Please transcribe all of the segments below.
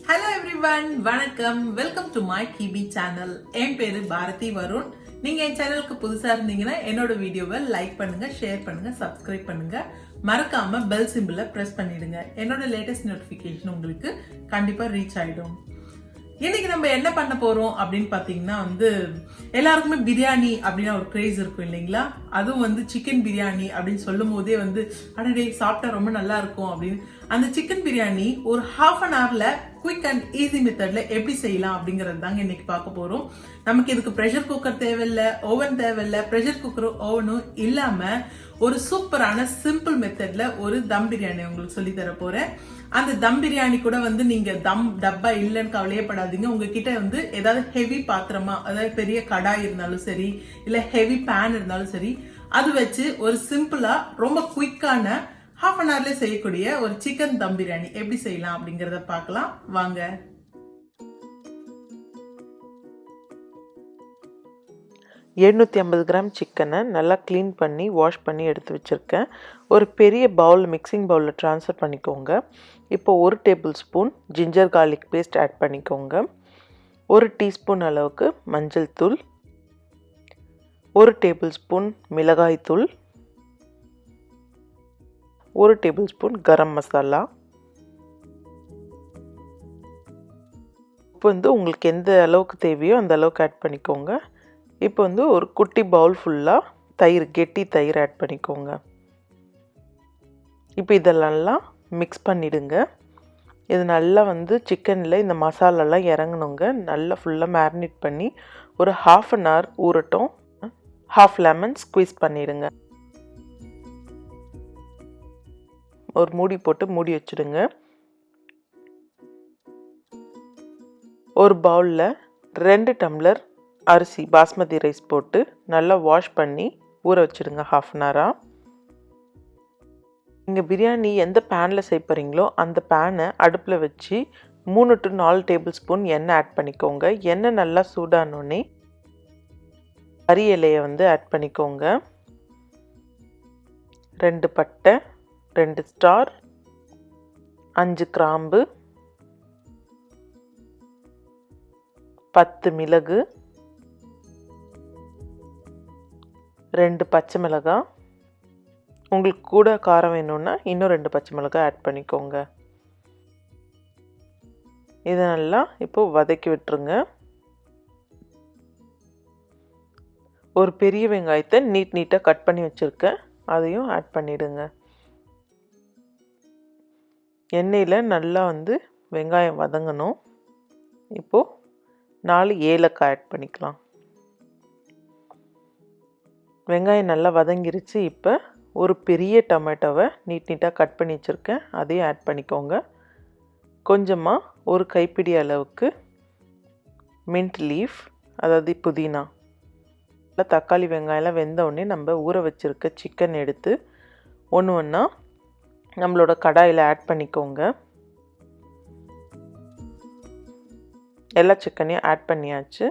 Hello everyone, வணக்கம். Welcome to my KeBchannel. என் பேரு பாரதி வருண். நீங்க என் சேனலுக்கு புதுசா இருந்தீங்கன்னா என்னோட வீடியோவை லைக் பண்ணுங்க, ஷேர் பண்ணுங்க, சப்ஸ்கிரைப் பண்ணுங்க. மறக்காம பெல் சிம்பிளை பிரஸ் பண்ணிடுங்க. என்னோட லேட்டஸ்ட் நோட்டிபிகேஷன் உங்களுக்கு கண்டிப்பா ரீச் ஆயிடும். இன்னைக்கு நம்ம என்ன பண்ண போறோம் அப்படின்னு பாத்தீங்கன்னா எல்லாருக்குமே பிரியாணி அப்படின்னா ஒரு கிரேஸ் இருக்கும் இல்லைங்களா? அதுவும் சிக்கன் பிரியாணி அப்படின்னு சொல்லும் போதே அடடே சாப்பிட்டா ரொம்ப நல்லா இருக்கும் அப்படின்னு அந்த சிக்கன் பிரியாணி ஒரு ஹாஃப் அன் ஹவர்ல குயிக் அண்ட் ஈஸி மெத்தட்ல எப்படி செய்யலாம் அப்படிங்கறது தாங்க இன்னைக்கு பார்க்க போறோம். நமக்கு இதுக்கு ப்ரெஷர் குக்கர் தேவையில்லை, ஓவன் தேவையில்லை. ப்ரெஷர் குக்கரும் ஓவனும் இல்லாம ஒரு சூப்பரான சிம்பிள் மெத்தட்ல ஒரு தம் பிரியாணி உங்களுக்கு சொல்லி தர போறேன். அந்த தம் பிரியாணி கூட நீங்க தம் டப்பா இல்லைன்னு கவலையப்படாதீங்க. உங்ககிட்ட ஏதாவது ஹெவி பாத்திரமா, அதாவது பெரிய கடாய் இருந்தாலும் சரி, இல்ல ஹெவி பேன் இருந்தாலும் சரி, அது வச்சு ஒரு சிம்பிளா ரொம்ப குயிக்கான ஹாஃப் அன் ஹவர்ல செய்யக்கூடிய ஒரு சிக்கன் தம் பிரியாணி எப்படி செய்யலாம் அப்படிங்கறத பார்க்கலாம் வாங்க. 750 கிராம் சிக்கனை நல்லா க்ளீன் பண்ணி வாஷ் பண்ணி எடுத்து வச்சுருக்கேன். ஒரு பெரிய பவுல் மிக்சிங் பவுலில் ட்ரான்ஸ்ஃபர் பண்ணிக்கோங்க. இப்போ 1 tablespoon ginger garlic paste add பண்ணிக்கோங்க. 1 டீஸ்பூன் அளவுக்கு மஞ்சள் தூள், 1 டேபிள் ஸ்பூன் மிளகாய் தூள், 1 டேபிள் ஸ்பூன் கரம் மசாலா. உப்பு உங்களுக்கு எந்த அளவுக்கு தேவையோ அந்த அளவுக்கு ஆட் பண்ணிக்கோங்க. இப்போ ஒரு குட்டி பவுல் ஃபுல்லாக தயிர், கெட்டி தயிர் ஆட் பண்ணிக்கோங்க. இப்போ இதெல்லாம் மிக்ஸ் பண்ணிவிடுங்க. இது நல்லா சிக்கனில் இந்த மசாலாலாம் இறங்கணுங்க. நல்லா ஃபுல்லாக மேரினேட் பண்ணி ஒரு ஹாஃப் அன் ஹவர் ஊறட்டும். ஹாஃப் லெமன் ஸ்குவீஸ் பண்ணிவிடுங்க. ஒரு மூடி போட்டு மூடி வச்சுடுங்க. ஒரு பவுலில் 2 டம்ளர் அரிசி பாஸ்மதி ரைஸ் போட்டு நல்லா வாஷ் பண்ணி ஊற வச்சுடுங்க ஹாஃப் அன் ஹவராக. நீங்கள் பிரியாணி எந்த பேனில் செய்ய போகிறீங்களோ அந்த பேனை அடுப்பில் வச்சு 3 to 4 டேபிள் ஸ்பூன் எண்ணெய் ஆட் பண்ணிக்கோங்க. எண்ணெய் நல்லா சூடானோடனே கறி இலையை ஆட் பண்ணிக்கோங்க. 2 பட்டை, 2 ஸ்டார், 5 கிராம்பு, 10 மிளகு, 2 பச்சை மிளகாய். உங்களுக்கு கூட காரம் வேணும்னா இன்னும் 2 பச்சை மிளகாய் ஆட் பண்ணிக்கோங்க. இதை நல்லா இப்போது வதக்கி விட்டுருங்க. ஒரு பெரிய வெங்காயத்தை நீட்டாக கட் பண்ணி வச்சுருக்கேன், அதையும் ஆட் பண்ணிவிடுங்க. எண்ணெயில் நல்லா வெங்காயம் வதங்கணும். இப்போது 4 ஏலக்காய் ஆட் பண்ணிக்கலாம். வெங்காயம் நல்லா வதங்கிருச்சு. இப்போ ஒரு பெரிய டொமேட்டோவை நீட்டாக கட் பண்ணி வச்சுருக்கேன், அதையும் ஆட் பண்ணிக்கோங்க. கொஞ்சமாக ஒரு கைப்பிடி அளவுக்கு மின்ட் லீஃப், அதாவது புதினா. நல்லா தக்காளி வெங்காயம்லாம் வெந்தவுடனே நம்ம ஊற வச்சுருக்க சிக்கன் எடுத்து ஒன்று ஒன்றா நம்மளோட கடாயில் ஆட் பண்ணிக்கோங்க. எல்லா சிக்கனையும் ஆட் பண்ணியாச்சு.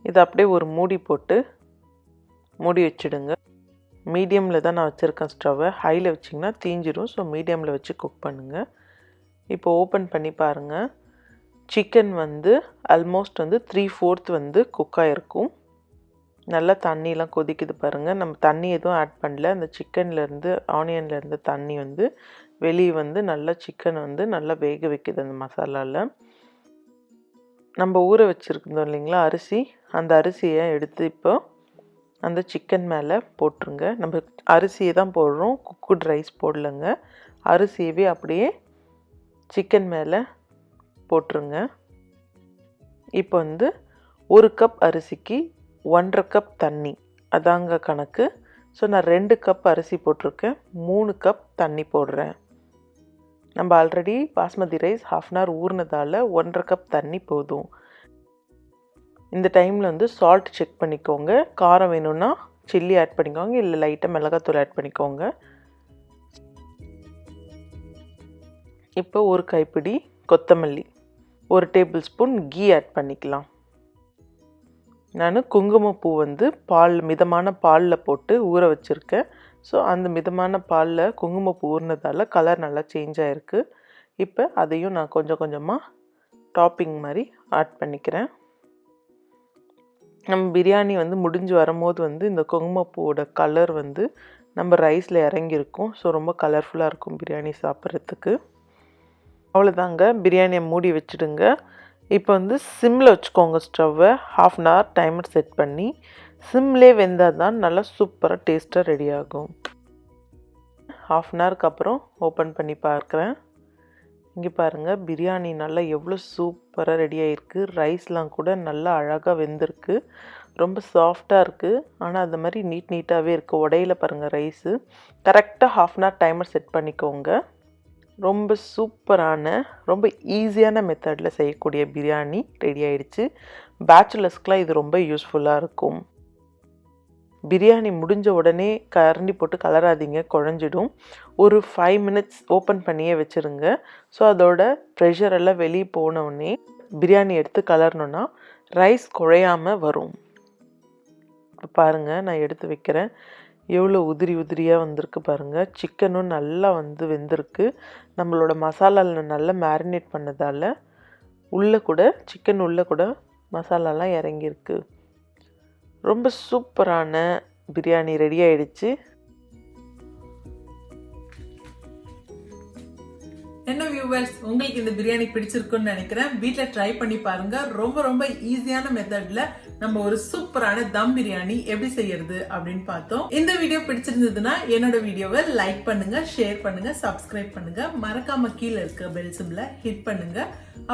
இதை அப்படியே ஒரு மூடி போட்டு மூடி வச்சுடுங்க. மீடியமில் தான் நான் வச்சுருக்கேன் ஸ்டவ்வை. ஹையில் வச்சிங்கன்னா தீஞ்சிடும். ஸோ மீடியமில் வச்சு குக் பண்ணுங்கள். இப்போ ஓப்பன் பண்ணி பாருங்கள். சிக்கன் ஆல்மோஸ்ட் 3/4 குக் ஆகிருக்கும். நல்லா தண்ணியெலாம் கொதிக்குது பாருங்கள். நம்ம தண்ணி எதுவும் ஆட் பண்ணல. அந்த சிக்கன்லேருந்து ஆனியன்லேருந்து தண்ணி வெளியே நல்லா சிக்கன் நல்லா வேக வைக்குது அந்த மசாலாவில். நம்ம ஊற வச்சுருந்தோம் இல்லைங்களா அரிசி, அந்த அரிசியை எடுத்து இப்போ அந்த சிக்கன் மேலே போட்டுருங்க. நம்ம அரிசியை தான் போடுறோம், குக்குட் ரைஸ் போடலைங்க. அரிசியவே அப்படியே சிக்கன் மேலே போட்டுருங்க. இப்போ 1 கப் அரிசிக்கு 1.5 கப் தண்ணி, அதாங்க கணக்கு. ஸோ நான் 2 கப் அரிசி போட்டிருக்கேன், 3 கப் தண்ணி போடுறேன். நம்ம already basmati rice half an hour ஊறினதால் 1.5 கப் தண்ணி போதும். இந்த டைமில் சால்ட் செக் பண்ணிக்கோங்க. காரம் வேணும்னா சில்லி ஆட் பண்ணிக்கோங்க, இல்லை லைட்டாக மிளகாத்தூள் ஆட் பண்ணிக்கோங்க. இப்போ ஒரு கைப்பிடி கொத்தமல்லி, 1 டேபிள் ஸ்பூன் கீ ஆட் பண்ணிக்கலாம். நான் குங்குமப்பூ மிதமான பாலில் போட்டு ஊற வச்சுருக்கேன். ஸோ அந்த மிதமான பாலில் குங்குமப்பூ ஊறினதால் கலர் நல்லா சேஞ்ச் ஆகிருக்கு. இப்போ அதையும் நான் கொஞ்சம் கொஞ்சமாக டாப்பிங் மாதிரி ஆட் பண்ணிக்கிறேன். நம்ம பிரியாணி வந்து முடிஞ்சு வரும்போது வந்து இந்த குங்குமப்பூவோட கலர் வந்து நம்ம ரைஸில் இறங்கியிருக்கும். ஸோ ரொம்ப கலர்ஃபுல்லாக இருக்கும் பிரியாணி சாப்பிட்றதுக்கு. அவ்வளோதாங்க, பிரியாணியை மூடி வச்சுடுங்க. இப்போ வந்து சிம்மில் வச்சுக்கோங்க ஸ்டவ்வை. 1/2 அன் ஹவர் டைமர் செட் பண்ணி சிம்லே வெந்தால் தான் நல்லா சூப்பராக டேஸ்ட்டாக ரெடி ஆகும். 1/2 அன் ஹவருக்கு அப்புறம் ஓப்பன் பண்ணி பார்க்குறேன். இங்கே பாருங்கள், பிரியாணி நல்லா எவ்வளோ சூப்பராக ரெடி ஆகிருக்கு. ரைஸ்லாம் கூட நல்லா அழகாக வெந்திருக்கு. ரொம்ப சாஃப்டாக இருக்குது. ஆனால் அந்த மாதிரி நீட்டாகவே இருக்குது. உடையில பாருங்கள் ரைஸு. கரெக்டாக 1/2 அன் ஹவர் டைமர் செட் பண்ணிக்கோங்க. ரொம்ப சூப்பரான ரொம்ப ஈஸியான மெத்தடில் செய்யக்கூடிய பிரியாணி ரெடி ஆகிடுச்சு. பேச்சுலர்ஸ்க்கெலாம் இது ரொம்ப யூஸ்ஃபுல்லாக இருக்கும். பிரியாணி முடிஞ்ச உடனே கரண்டி போட்டு கலராதிங்க, குழஞ்சிடும். ஒரு 5 மினிட்ஸ் ஓப்பன் பண்ணியே வச்சுருங்க. ஸோ அதோட ப்ரெஷர் எல்லாம் வெளியே போனவுடனே பிரியாணி எடுத்து கலரணுன்னா ரைஸ் குழையாமல் வரும். இப்போ பாருங்கள், நான் எடுத்து வைக்கிறேன். எவ்வளோ உதிரி உதிரியாக வந்திருக்கு பாருங்கள். சிக்கனும் நல்லா வந்து வெந்திருக்கு. நம்மளோட மசாலாவில் நல்லா மேரினேட் பண்ணதால் உள்ளே கூட சிக்கன் உள்ளே கூட மசாலாலாம் இறங்கியிருக்கு. ரொம்ப சூப்பரான பிரியாணி ரெடி ஆயிடுச்சு. என்ன வியூவர்ஸ், உங்களுக்கு இந்த பிரியாணி பிடிச்சிருக்குன்னு நினைக்கிறேன். வீட்டில் ட்ரை பண்ணி பாருங்க. ரொம்ப ரொம்ப ஈஸியான மெத்தட்ல நம்ம ஒரு சூப்பரான தம் பிரியாணி எப்படி செய்யறது அப்படின்னு பார்த்தோம். இந்த வீடியோ பிடிச்சிருந்ததுன்னா என்னோட வீடியோவை லைக் பண்ணுங்க, ஷேர் பண்ணுங்க, சப்ஸ்கிரைப் பண்ணுங்க. மறக்காம கீழே இருக்க பெல் சிம்பலை ஹிட் பண்ணுங்க.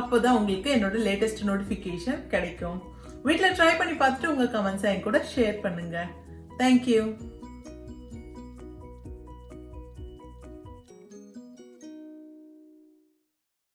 அப்போதான் உங்களுக்கு என்னோட லேட்டஸ்ட் நோட்டிபிகேஷன் கிடைக்கும். வீட்டில் ட்ரை பண்ணி பார்த்துட்டு உங்க கமெண்ட்ஸ் என் கூட ஷேர் பண்ணுங்க. தேங்க்யூ.